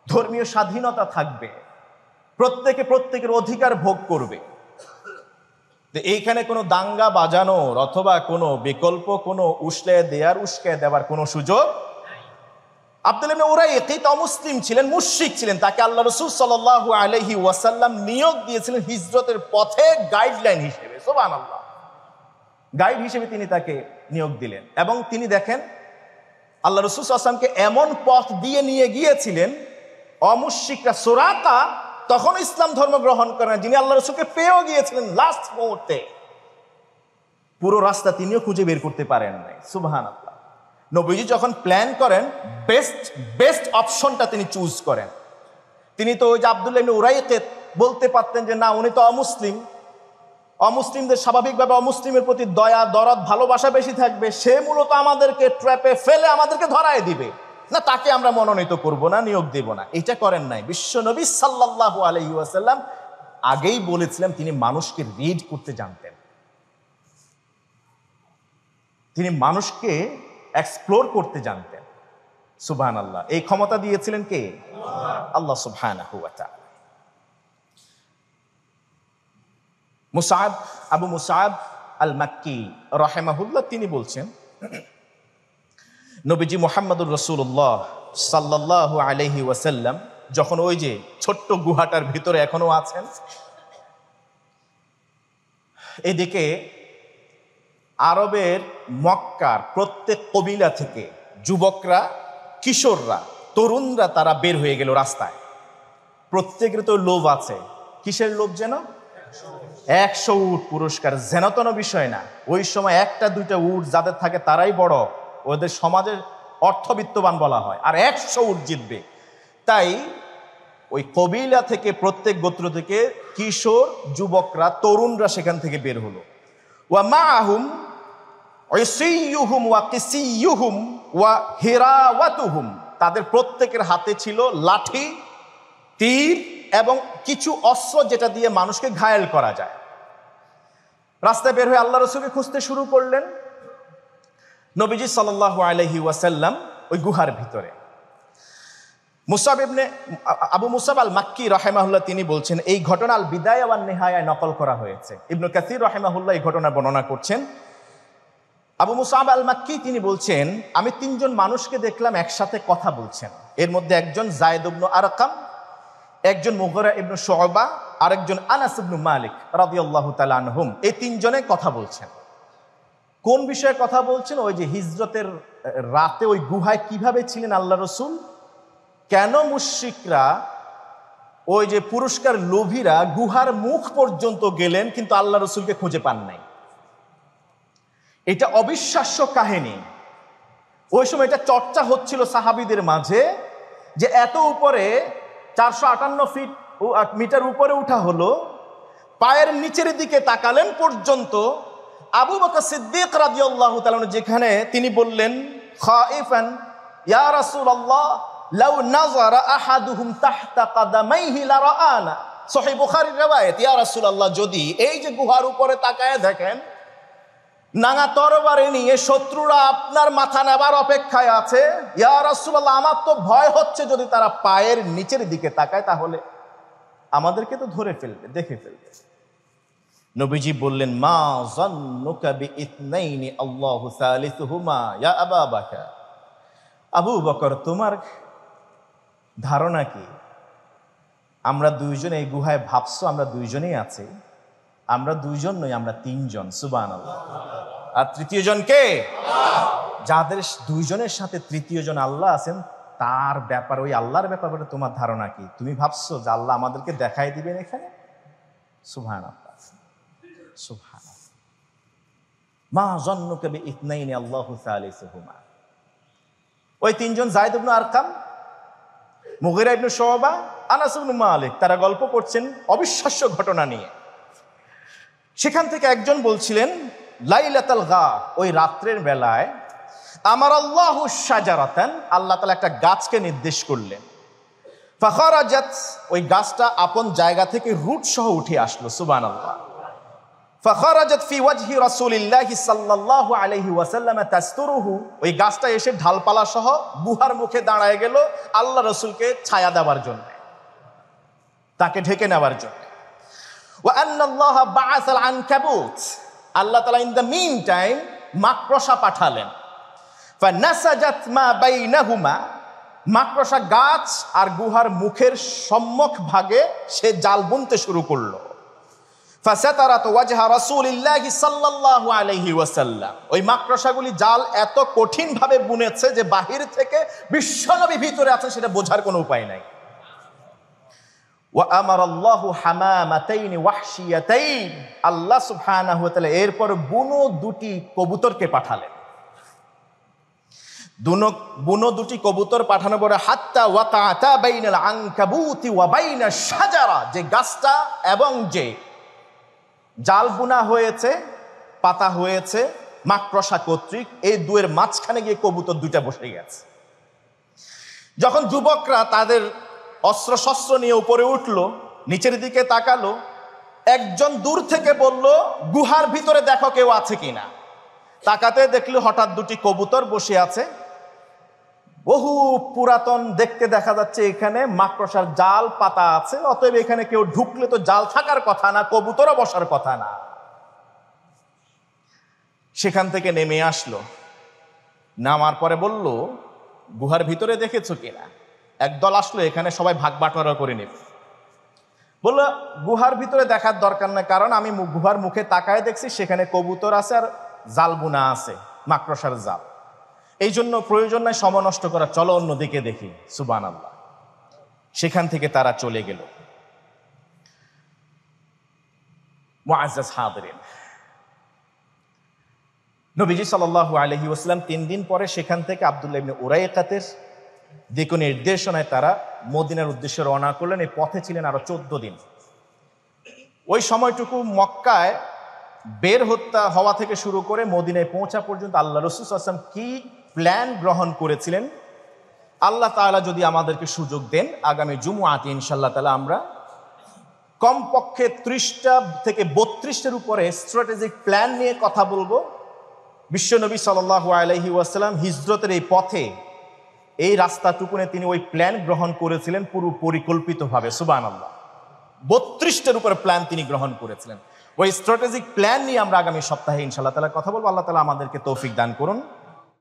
ধর্মীয় স্বাধীনতা থাকবে, প্রত্যেকে প্রত্যেকের অধিকার ভোগ করবে। এইখানে কোনো দাঙ্গা বাজানোর অথবা কোনো বিকল্প কোনো উস্কে দেওয়ার কোনো সুযোগ। আব্দুল্লাহ ইবনে উরাইকিত অমুসলিম ছিলেন, মুশরিক ছিলেন, তাকে আল্লাহ রাসূল সাল্লাল্লাহু আলাইহি ওয়াসাল্লাম নিয়োগ দিয়েছিলেন হিজরতের পথে গাইডলাইন হিসেবে। সুবহানাল্লাহ, গাইড হিসেবে তিনি তাকে নিয়োগ দিলেন। এবং তিনি দেখেন আল্লাহ রাসূল সাল্লাল্লাহু আলাইহি ওয়াসাল্লামকে এমন পথ দিয়ে নিয়ে গিয়েছিলেন, অমুশরিকরা সুরাকা তখন ইসলাম ধর্ম গ্রহণ করেন, যিনি আল্লাহ রাসূলকে পেয়েও গিয়েছিলেন লাস্ট মুহূর্তে, পুরো রাস্তা তিনিও খুঁজে বের করতে পারেন নাই। সুবহানাল্লাহ। নবীজি যখন প্ল্যান করেন, বেস্ট অপশনটা তিনি চুজ করেন। তিনি তো ওই যে আব্দুল্লাহ ইবনে উরাইকিত বলতে পারতেন যে না, উনি তো অমুসলিম, অমুসলিমদের স্বাভাবিকভাবে অমুসলিমের প্রতি দয়া দরদ ভালোবাসা বেশি থাকবে, সে মূলত আমাদেরকে ট্র্যাপে ফেলে আমাদেরকে ধরায় দিবে, না তাকে আমরা মনোনীত করব না, নিয়োগ দেব না। এটা করেন নাই। বিশ্বনবী সাল্লাল্লাহু আলাইহি ওয়াসাল্লাম আগেই বলেছিলেন তিনি মানুষকে রিড করতে জানতেন, তিনি মানুষকে এক্সপ্লোর করতে জানতেন। সুবহানাল্লাহ। এই ক্ষমতা দিয়েছিলেন কে? আল্লাহ সুবহানাহু ওয়া তাআলা। আবু মুসআব আল মাক্কি রাহিমাহুল্লাহ তিনি বলছেন, নবীজি মুহাম্মদুর রাসূলুল্লাহ সাল্লাল্লাহু আলাইহি ওয়াসাল্লাম যখন ওই যে ছোট্ট গুহাটার ভিতরে এখনো আছেন, এদিকে আরবের মক্কার প্রত্যেক কবিলা থেকে যুবকরা, কিশোররা, তরুণরা তারা বের হয়ে গেল রাস্তায়। প্রত্যেকের তো লোভ আছে। কিসের লোভ যেন? 100 উট পুরস্কার। যেন বিষয় না, ওই সময় 1টা 2টা উট যাদের থাকে তারাই বড়, ওদের সমাজের অর্থবিত্তবান বলা হয়, আর 100 উট জিতবে। তাই ওই কবিলা থেকে, প্রত্যেক গোত্র থেকে কিশোর, যুবকরা, তরুণরা সেখান থেকে বের হলো। ওয়া মাআহুম ইসিয়ুহুম ওয়া কিসিয়ুহুম ওয়া হিরাওয়াতুহুম, তাদের প্রত্যেকের হাতে ছিল লাঠি, তীর এবং কিছু অস্ত্র যেটা দিয়ে মানুষকে ঘায়েল করা যায়। রাস্তায় বের হয়ে আল্লাহ রাসূলকে খুঁজতে শুরু করলেন। নবীজি সাল্লাল্লাহু আলাইহি ওয়াসাল্লাম ওই গুহার ভিতরে। আবু মুসাব আল মাক্কি রাহিমাহুল্লাহ তিনি বলছেন, এই ঘটনা আল বিদায়া ওয়ান নিহায়ায় নকল করা হয়েছে। ইবনে কাসির রাহিমাহুল্লাহ এই ঘটনা বর্ণনা করছেন। আবু মুসাব আল মাক্কি তিনি বলছেন, আমি 3 জন মানুষকে দেখলাম একসাথে কথা বলছেন। এর মধ্যে একজন যায়েদ ইবনে আরকাম, একজন মুগীরা ইবনে শুআবা, আরেকজন আনাস ইবনে মালিক রাদিয়াল্লাহু তাআলা আনহুম। এই 3 জনে কথা বলছেন। কোন বিষয়ে কথা বলছেন? ওই যে হিজরতের রাতে ওই গুহায় কিভাবে ছিলেন আল্লাহ রাসূল, কেন মুশরিকরা ওই যে পুরস্কার লোভীরা গুহার মুখ পর্যন্ত গেলেন কিন্তু আল্লাহ রাসূলকে খুঁজে পান নাই। এটা অবিশ্বাস্য কাহিনী। ওই সময় এটা চর্চা হচ্ছিল সাহাবীদের মাঝে যে এত উপরে 458 মিটার উপরে উঠা হলো, পায়ের নিচের দিকে তাকালেন পর্যন্ত আবু বকর সিদ্দিক রাদিয়াল্লাহু তাআলা যেখানে তিনি বললেন, খাইফান ইয়া রাসূলুল্লাহ লাউ নাযারা আহাদুহুম তাহতা কাদামাইহি লারাআনা। সহিহ বুখারীর riwayat, ইয়া রাসূলুল্লাহ যদি এই যে গুহার উপরে তাকায় দেখেন নাঙা তরবারি নিয়ে শত্রুরা আপনার মাথা নেবার অপেক্ষায় আছে, ইয়া রাসূলুল্লাহ আমার তো ভয় হচ্ছে যদি তারা পায়ের নিচের দিকে তাকায় তাহলে আমাদেরকে তো ধরে ফেলবে, দেখে ফেলবে। নবীজি বললেন, মা যান্নুকা বিইথনাইনি আল্লাহু সালিসুহুমা ইয়া আবা বকর। আবু বকর তোমার ধারণা কি আমরা 2 জন এই গুহায় ভাবছো আমরা 2 জনেই আছি? আমরা 2 জন নই, আমরা 3 জন। সুবহানাল্লাহ। আর তৃতীয় জন কে? আল্লাহ। যাদের 2 জনের সাথে তৃতীয় জন আল্লাহ আছেন তার ব্যাপার, ওই আল্লাহর ব্যাপারে তোমার ধারণা কি? তুমি ভাবছো যে আল্লাহ আমাদেরকে দেখাই দিবেন এখানে? সুবহানাল্লাহ, সুবহানাল্লাহ। মা যন্নুকা বিইথনাইনি আল্লাহু সালিসুহুমা। ওই তিনজন, যায়েদ ইবনে আরকাম, মুগীরা ইবনে শুবা, আনাস ইবনে মালিক, তারা গল্প করছেন অবিশ্বাস্য ঘটনা নিয়ে। সেখান থেকে একজন বলছিলেন, লাইলাতুল গা, ওই রাত্রের বেলায় আমার আল্লাহু শাজারাতান, আল্লাহ তাআলা একটা গাছকে নির্দেশ করলেন। ফাখারাজাত, ওই গাছটা আপন জায়গা থেকে রুট সহ উঠে আসলো। সুবহানাল্লাহ। ফাখারাজাত ফি ওয়াজহি রাসূলিল্লাহি সাল্লাল্লাহু আলাইহি ওয়াসাল্লাম তাসতুরুহু, ওই গাছটা এসে ঢালপালা সহ গুহার মুখে দাঁড়ায় গেল আল্লাহ রাসূলকে ছায়া দেওয়ার জন্য, তাকে ঢেকে নেওয়ার জন্য। ওয়া আন্নাল্লাহা বাআসাল আনকাবুত, আল্লাহ তাআলা ইন দ্য মিন টাইম মাকড়সা পাঠালেন। ফানাসাজাত মা বাইনাহুমা, মাকড়সা গাছ আর গুহার মুখের সম্মুখ ভাগে সে জাল বুনতে শুরু করলো। ফাসাতারাত ওয়াজহা রাসূলিল্লাহি সাল্লাল্লাহু আলাইহি ওয়াসাল্লাম, ওই মাকড়সাগুলি জাল এত কঠিন ভাবে বুনেছে যে বাহির থেকে বিশ্বনবী ভিতরে আছেন সেটা বোঝার কোনো উপায় নাই। ওয়া আমারাল্লাহু হামামাতাইন ওয়াহশিয়াতাইন, আল্লাহ সুবহানাহু ওয়া তাআলা এরপর বুনো দুটি কবুতরকে পাঠালেন। বুনো দুটি কবুতর পাঠানোর পরে হাত্তা ওয়াকাতা বাইনাল আনকাবুতি ওয়া বাইনাশ শাজারা, যে গাছটা এবং যে জাল বুনা হয়েছে, পাতা হয়েছে মাকড়সা কর্তৃক, এই দুয়ের মাঝখানে গিয়ে কবুতর দুইটা বসে গেছে। যখন যুবকরা তাদের অস্ত্র শস্ত্র নিয়ে উপরে উঠলো, নিচের দিকে তাকালো, একজন দূর থেকে বলল, গুহার ভিতরে দেখো কেউ আছে কিনা। তাকাতে দেখলো হঠাৎ দুটি কবুতর বসে আছে। বহু পুরাতন, দেখতে দেখা যাচ্ছে এখানে মাকড়সার জাল পাতা আছে, অতএব এখানে কেউ ঢুকলে তো জাল থাকার কথা না, কবুতরও বসার কথা না। সেখান থেকে নেমে আসলো, নামার পরে বলল, গুহার ভিতরে দেখেছো কিনা? একদল আসলো, এখানে সবাই ভাগ বাটোয়ারা করে নেবে। বললো, গুহার ভিতরে দেখার দরকার নাই, কারণ আমি গুহার মুখে তাকায় দেখছি সেখানে কবুতর আছে আর জাল বুনা আছে, মাকড়সার জাল, এই জন্য প্রয়োজন নাই সময় নষ্ট করা, চলো অন্যদিকে দেখি। সুবহানাল্লাহ। সেখান থেকে তারা চলে গেল। মুআজ্জাজ হাদিরিন, নবীজি সাল্লাল্লাহু আলাইহি ওয়াসাল্লাম 3 দিন পরে সেখান থেকে আব্দুল্লাহ ইবনে উরাইকাতের দিক নির্দেশনায় তারা মদিনার উদ্দেশ্যে রওনা করলেন। এই পথে ছিলেন আরো 14 দিন। ওই সময়টুকু মক্কায় বের হওয়া থেকে শুরু করে মদিনায় পৌঁছা পর্যন্ত আল্লাহ রাসূল সাল্লাল্লাহু আলাইহি ওয়াসাল্লাম কি প্ল্যান গ্রহণ করেছিলেন, আল্লাহ তাআলা যদি আমাদেরকে সুযোগ দেন, আগামী জুমআতে ইনশাআল্লাহ তাআলা আমরা কমপক্ষে 30টা থেকে 32টার উপরে স্ট্র্যাটেজিক প্ল্যান নিয়ে কথা বলবো। বিশ্বনবী সাল্লাল্লাহু আলাইহি ওয়াসাল্লাম হিজরতের এই পথে, এই রাস্তাটুকুনে তিনি ওই প্ল্যান গ্রহণ করেছিলেন পুরো পরিকল্পিতভাবে। সুবহানাল্লাহ। 32টার উপরে প্ল্যান তিনি গ্রহণ করেছিলেন। ওই স্ট্র্যাটেজিক প্ল্যান নিয়ে আমরা আগামী সপ্তাহে ইনশাআল্লাহ তাআলা কথা বলবো। আল্লাহ তাআলা আমাদেরকে তৌফিক দান করুন।